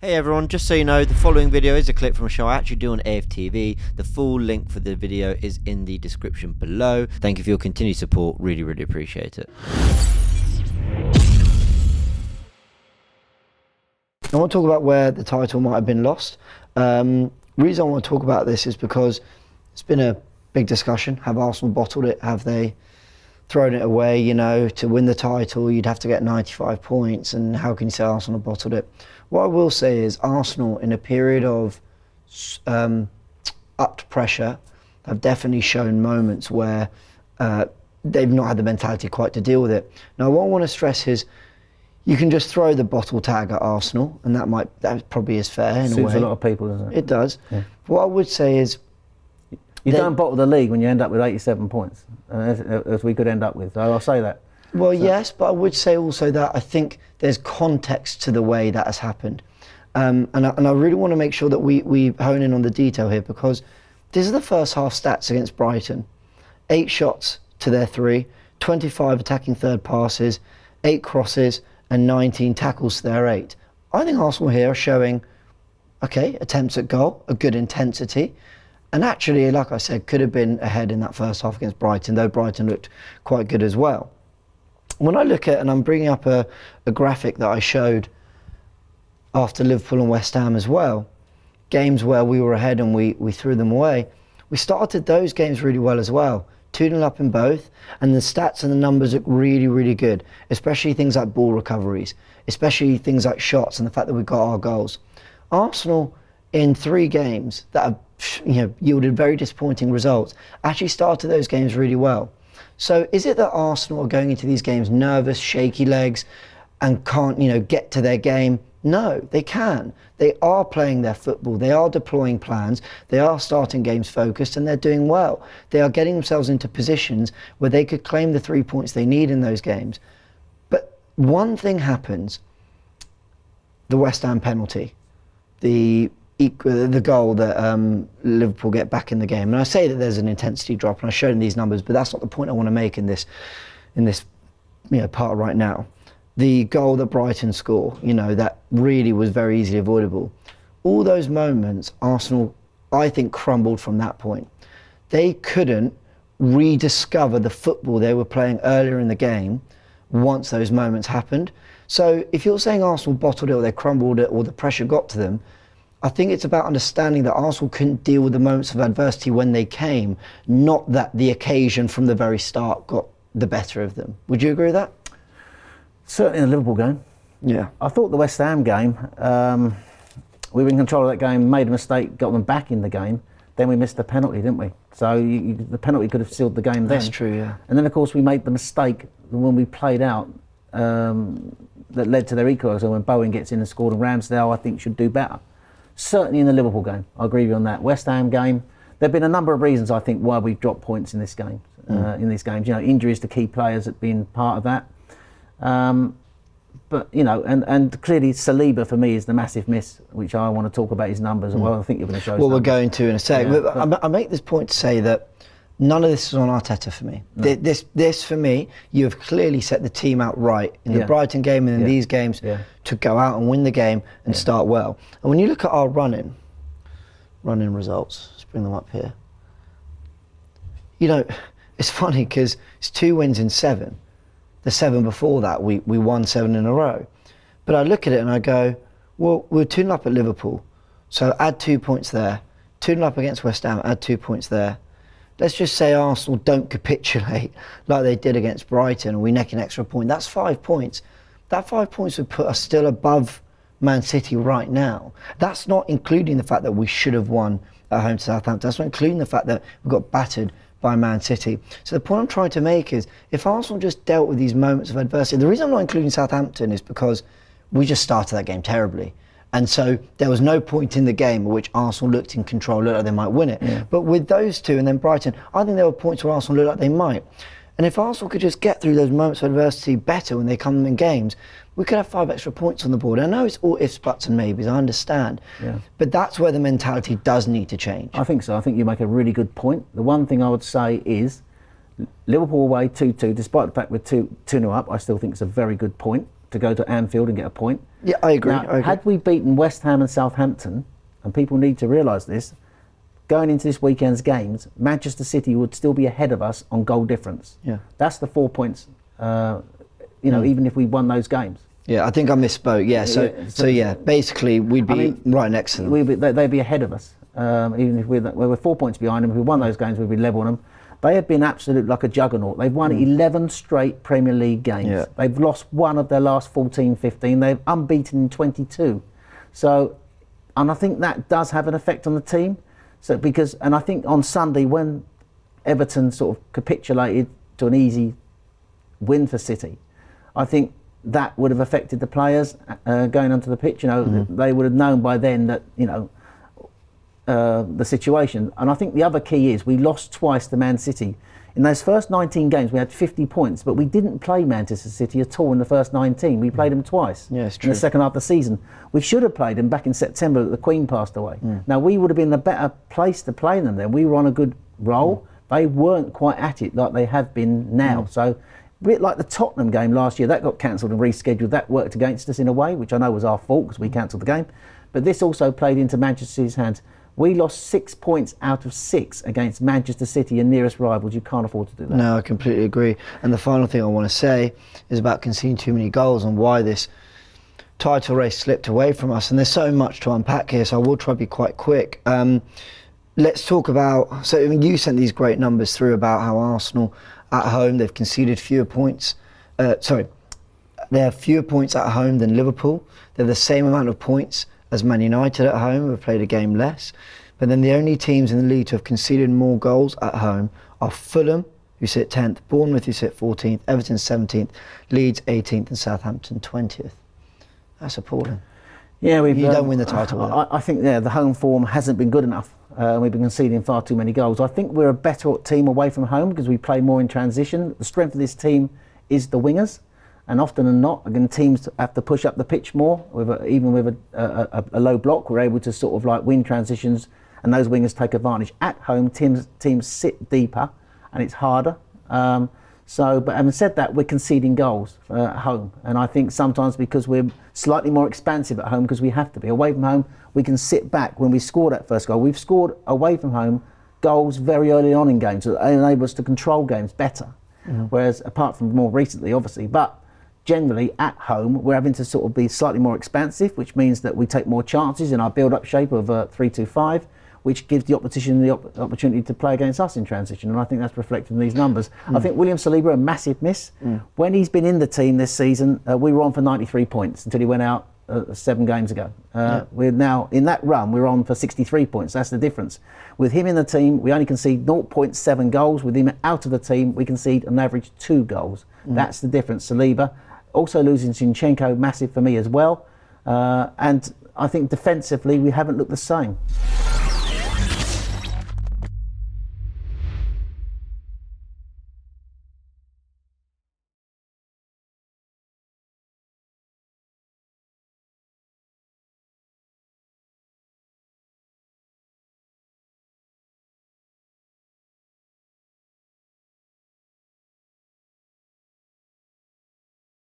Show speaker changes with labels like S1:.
S1: Hey everyone, just so you know, the following video is a clip from a show I actually do on AFTV. The full link for the video is in the description below. Thank you for your continued support, really appreciate it.
S2: I want to talk about where the title might have been lost. Reason I want to talk about this is because it's been a big discussion. Have Arsenal bottled it? Have they thrown it away? You know, to win the title, you'd have to get 95 points, and how can you say Arsenal bottled it? What I will say is Arsenal, in a period of upped pressure, have definitely shown moments where they've not had the mentality quite to deal with it. Now, what I want to stress is you can just throw the bottle tag at Arsenal, and that probably is fair in a way.
S3: Suits a lot of people, doesn't it?
S2: It does.
S3: Yeah.
S2: What I would say is
S3: you don't bottle the league when you end up with 87 points, as we could end up with. So I'll say that.
S2: Well, yes, but I would say also that I think there's context to the way that has happened. And I really want to make sure that we hone in on the detail here, because this is the first half stats against Brighton. 8 shots to their 3, 25 attacking third passes, 8 crosses, and 19 tackles to their 8. I think Arsenal here are showing, okay, attempts at goal, a good intensity. And actually, like I said, could have been ahead in that first half against Brighton, though Brighton looked quite good as well. When I look at, and I'm bringing up a graphic that I showed after Liverpool and West Ham as well, games where we were ahead and we threw them away, we started those games really well as well. 2-0 up in both, and the stats and the numbers look really good, especially things like ball recoveries, especially things like shots, and the fact that we got our goals. Arsenal, in 3 games that have yielded very disappointing results, actually started those games really well. So is it that Arsenal are going into these games nervous, shaky legs, and can't get to their game? No, they can. They are playing their football. They are deploying plans. They are starting games focused, and they're doing well. They are getting themselves into positions where they could claim the 3 points they need in those games. But one thing happens: the West Ham penalty, the goal that Liverpool get back in the game. And I say that there's an intensity drop, and I showed in these numbers, but that's not the point I want to make in this part right now. The goal that Brighton score, that really was very easily avoidable. All those moments, Arsenal, I think, crumbled from that point. They couldn't rediscover the football they were playing earlier in the game once those moments happened. So if you're saying Arsenal bottled it, or they crumbled it, or the pressure got to them, I think it's about understanding that Arsenal couldn't deal with the moments of adversity when they came, not that the occasion from the very start got the better of them. Would you agree with that?
S3: Certainly in the Liverpool game.
S2: Yeah.
S3: I thought the West Ham game, we were in control of that game, made a mistake, got them back in the game. Then we missed the penalty, didn't we? So the penalty could have sealed the game then.
S2: That's true, yeah.
S3: And then, of course, we made the mistake when we played out that led to their equaliser when Bowen gets in and scored, and Ramsdale, I think, should do better. Certainly in the Liverpool game, I agree with you on that. West Ham game, there have been a number of reasons, I think, why we've dropped points in this game. In these games, injuries to key players have been part of that. But and clearly Saliba for me is the massive miss, which I want to talk about his numbers. Well, I think you're going to show.
S2: Well, we're going to in a sec. Yeah, but I make this point to say that none of this is on Arteta for me. No. This for me, you have clearly set the team out right in the Brighton game and in these games to go out and win the game and start well. And when you look at our run-in results, let's bring them up here. It's funny because it's 2 wins in 7. The 7 before that, we won 7 in a row. But I look at it and I go, well, we're 2-0 up at Liverpool, so add 2 points there. 2-0 up against West Ham, add 2 points there. Let's just say Arsenal don't capitulate like they did against Brighton, and we neck an extra point. That's 5 points. That 5 points would put us still above Man City right now. That's not including the fact that we should have won at home to Southampton. That's not including the fact that we got battered by Man City. So the point I'm trying to make is, if Arsenal just dealt with these moments of adversity, the reason I'm not including Southampton is because we just started that game terribly. And so there was no point in the game at which Arsenal looked in control, looked like they might win it. Yeah. But with those two and then Brighton, I think there were points where Arsenal looked like they might. And if Arsenal could just get through those moments of adversity better when they come in games, we could have 5 extra points on the board. I know it's all ifs, buts and maybes, I understand. Yeah. But that's where the mentality does need to change.
S3: I think so. I think you make a really good point. The one thing I would say is Liverpool away 2-2, despite the fact we're 2-0 up, I still think it's a very good point to go to Anfield and get a point.
S2: Yeah, I agree.
S3: Now, had we beaten West Ham and Southampton, and people need to realise this, going into this weekend's games, Manchester City would still be ahead of us on goal difference.
S2: Yeah.
S3: That's the 4 points, even if we won those games.
S2: Yeah, I think I misspoke. Yeah, so yeah, basically we'd be right next to them.
S3: They'd be ahead of us. Even if we're 4 points behind them, if we won those games, we'd be level on them. They have been absolute like a juggernaut. They've won 11 straight Premier League games.
S2: Yeah.
S3: They've lost one of their last 14, 15. They're unbeaten in 22. So, and I think that does have an effect on the team. So and I think on Sunday when Everton sort of capitulated to an easy win for City, I think that would have affected the players going onto the pitch. They would have known by then that the situation. And I think the other key is we lost twice to Man City. In those first 19 games we had 50 points, but we didn't play Manchester City at all in the first 19. We played them twice in the second half of the season. We should have played them back in September that the Queen passed away. Now we would have been in a better place to play them then. We were on a good roll. They weren't quite at it like they have been now. So a bit like the Tottenham game last year, that got cancelled and rescheduled. That worked against us in a way, which I know was our fault because we cancelled the game. But this also played into Manchester City's hands. We lost 6 points out of 6 against Manchester City and nearest rivals. You can't afford to do that.
S2: No, I completely agree. And the final thing I want to say is about conceding too many goals and why this title race slipped away from us. And there's so much to unpack here, so I will try to be quite quick. Let's talk about, you sent these great numbers through about how Arsenal at home, they've conceded fewer points. They have fewer points at home than Liverpool. They have the same amount of points as Man United at home, who have played a game less. But then the only teams in the league to have conceded more goals at home are Fulham, who sit 10th, Bournemouth, who sit 14th, Everton 17th, Leeds 18th and Southampton 20th. That's appalling.
S3: Yeah,
S2: you don't win the title.
S3: I think the home form hasn't been good enough. We've been conceding far too many goals. I think we're a better team away from home because we play more in transition. The strength of this team is the wingers. And often than not, again, teams have to push up the pitch more. Even with a low block, we're able to sort of like win transitions, and those wingers take advantage. At home, teams sit deeper, and it's harder. But having said that, we're conceding goals at home, and I think sometimes because we're slightly more expansive at home because we have to be. Away from home, we can sit back. When we score that first goal, we've scored away from home goals very early on in games that enable us to control games better. Whereas apart from more recently, obviously, but generally at home we're having to sort of be slightly more expansive, which means that we take more chances in our build-up shape of 3-2-5, which gives the opposition the opportunity to play against us in transition, and I think that's reflected in these numbers. I think William Saliba, a massive miss. When he's been in the team this season, we were on for 93 points until he went out 7 games ago. We're now, in that run, we're on for 63 points. That's the difference. With him in the team, we only concede 0.7 goals. With him out of the team, we concede an average 2 goals. That's the difference. Saliba. Also losing Zinchenko, massive for me as well. And I think defensively, we haven't looked the same.